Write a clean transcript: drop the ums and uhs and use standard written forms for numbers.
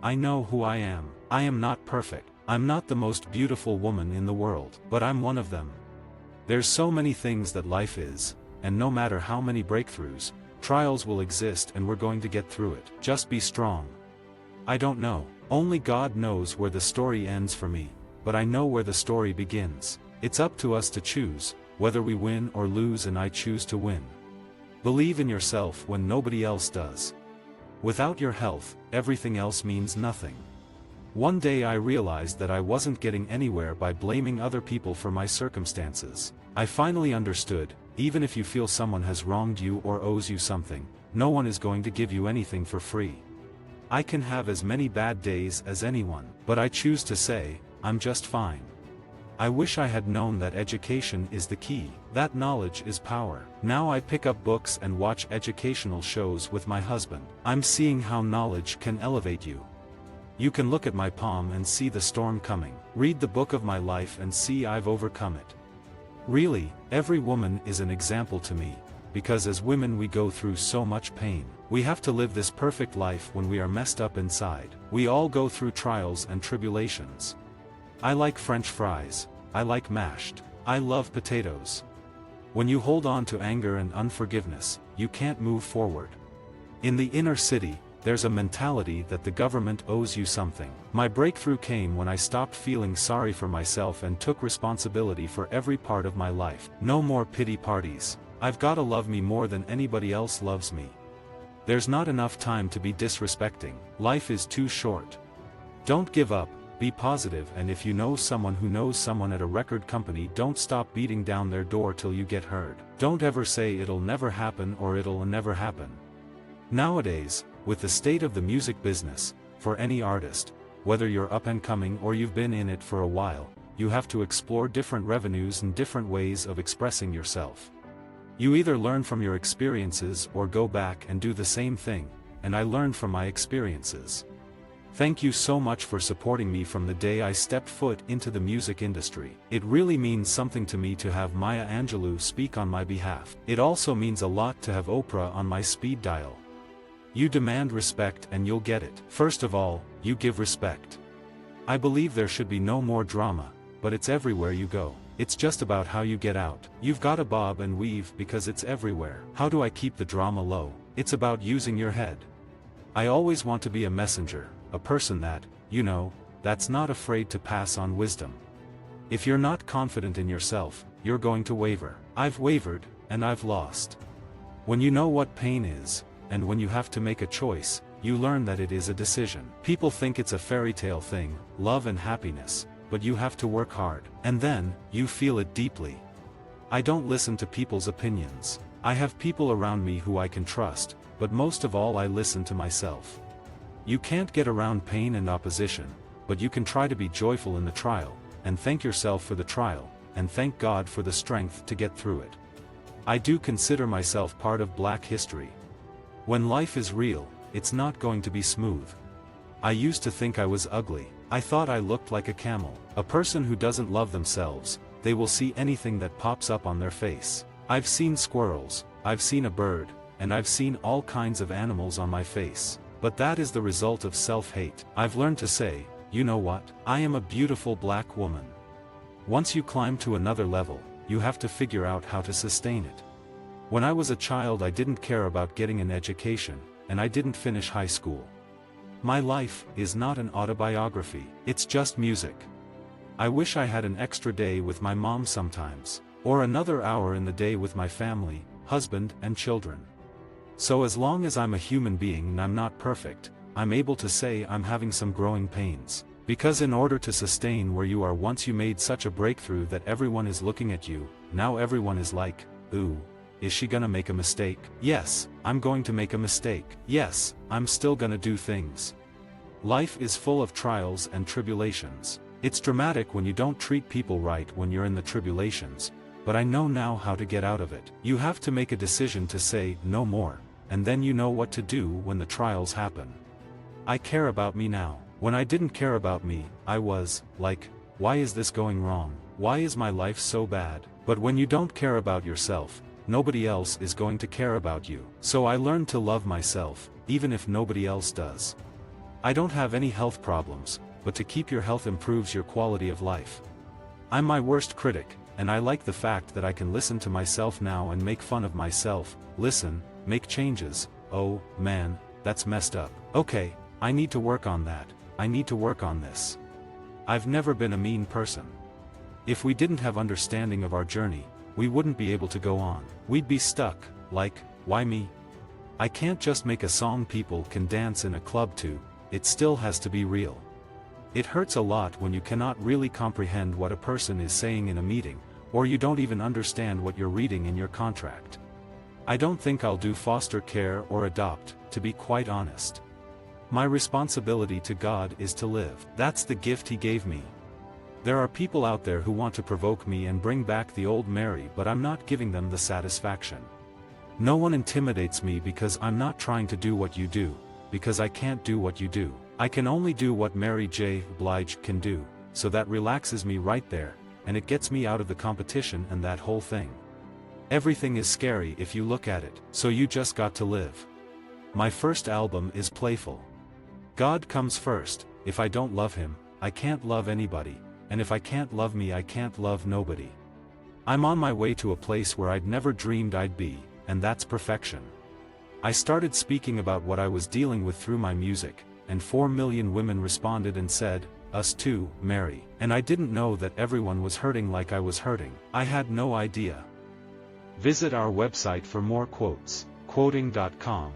I know who I am. I am not perfect. I'm not the most beautiful woman in the world, but I'm one of them. There's so many things that life is, and no matter how many breakthroughs, trials will exist and we're going to get through it. Just be strong. I don't know. Only God knows where the story ends for me, but I know where the story begins. It's up to us to choose, whether we win or lose, and I choose to win. Believe in yourself when nobody else does. Without your health, everything else means nothing. One day I realized that I wasn't getting anywhere by blaming other people for my circumstances. I finally understood, even if you feel someone has wronged you or owes you something, no one is going to give you anything for free. I can have as many bad days as anyone, but I choose to say, I'm just fine. I wish I had known that education is the key, that knowledge is power. Now I pick up books and watch educational shows with my husband. I'm seeing how knowledge can elevate you. You can look at my palm and see the storm coming. Read the book of my life and see I've overcome it. Really, every woman is an example to me, because as women we go through so much pain. We have to live this perfect life when we are messed up inside. We all go through trials and tribulations. I like French fries. I like mashed. I love potatoes. When you hold on to anger and unforgiveness, you can't move forward. In the inner city, there's a mentality that the government owes you something. My breakthrough came when I stopped feeling sorry for myself and took responsibility for every part of my life. No more pity parties. I've gotta love me more than anybody else loves me. There's not enough time to be disrespecting. Life is too short. Don't give up. Be positive, and if you know someone who knows someone at a record company, don't stop beating down their door till you get heard. Don't ever say it'll never happen or it'll never happen. Nowadays, with the state of the music business, for any artist, whether you're up and coming or you've been in it for a while, you have to explore different revenues and different ways of expressing yourself. You either learn from your experiences or go back and do the same thing, and I learned from my experiences. Thank you so much for supporting me from the day I stepped foot into the music industry. It really means something to me to have Maya Angelou speak on my behalf. It also means a lot to have Oprah on my speed dial. You demand respect and you'll get it. First of all, you give respect. I believe there should be no more drama, but it's everywhere you go. It's just about how you get out. You've got to bob and weave because it's everywhere. How do I keep the drama low? It's about using your head. I always want to be a messenger, a person that, that's not afraid to pass on wisdom. If you're not confident in yourself, you're going to waver. I've wavered, and I've lost. When you know what pain is, and when you have to make a choice, you learn that it is a decision. People think it's a fairy tale thing, love and happiness, but you have to work hard. And then, you feel it deeply. I don't listen to people's opinions. I have people around me who I can trust, but most of all I listen to myself. You can't get around pain and opposition, but you can try to be joyful in the trial, and thank yourself for the trial, and thank God for the strength to get through it. I do consider myself part of Black history. When life is real, it's not going to be smooth. I used to think I was ugly. I thought I looked like a camel. A person who doesn't love themselves, they will see anything that pops up on their face. I've seen squirrels, I've seen a bird, and I've seen all kinds of animals on my face. But that is the result of self-hate. I've learned to say, you know what? I am a beautiful Black woman. Once you climb to another level, you have to figure out how to sustain it. When I was a child I didn't care about getting an education, and I didn't finish high school. My life is not an autobiography, it's just music. I wish I had an extra day with my mom sometimes, or another hour in the day with my family, husband and children. So as long as I'm a human being and I'm not perfect, I'm able to say I'm having some growing pains. Because in order to sustain where you are, once you made such a breakthrough that everyone is looking at you, now everyone is like, ooh, is she gonna make a mistake? Yes, I'm going to make a mistake. Yes, I'm still gonna do things. Life is full of trials and tribulations. It's dramatic when you don't treat people right when you're in the tribulations, but I know now how to get out of it. You have to make a decision to say, no more. And then you know what to do when the trials happen. I care about me now. When I didn't care about me, I was, like, why is this going wrong? Why is my life so bad? But when you don't care about yourself, nobody else is going to care about you. So I learned to love myself, even if nobody else does. I don't have any health problems, but to keep your health improves your quality of life. I'm my worst critic, and I like the fact that I can listen to myself now and make fun of myself, listen, make changes. Oh, man, that's messed up. Okay, I need to work on that, I need to work on this. I've never been a mean person. If we didn't have understanding of our journey, we wouldn't be able to go on. We'd be stuck, like, why me? I can't just make a song people can dance in a club to, it still has to be real. It hurts a lot when you cannot really comprehend what a person is saying in a meeting, or you don't even understand what you're reading in your contract. I don't think I'll do foster care or adopt, to be quite honest. My responsibility to God is to live. That's the gift He gave me. There are people out there who want to provoke me and bring back the old Mary, but I'm not giving them the satisfaction. No one intimidates me because I'm not trying to do what you do, because I can't do what you do. I can only do what Mary J. Blige can do, so that relaxes me right there, and it gets me out of the competition and that whole thing. Everything is scary if you look at it, so you just got to live. My first album is playful. God comes first. If I don't love Him, I can't love anybody, and if I can't love me, I can't love nobody. I'm on my way to a place where I'd never dreamed I'd be, and that's perfection. I started speaking about what I was dealing with through my music, and 4 million women responded and said, "Us too, Mary." And I didn't know that everyone was hurting like I was hurting. I had no idea. Visit our website for more quotes, quoting.com.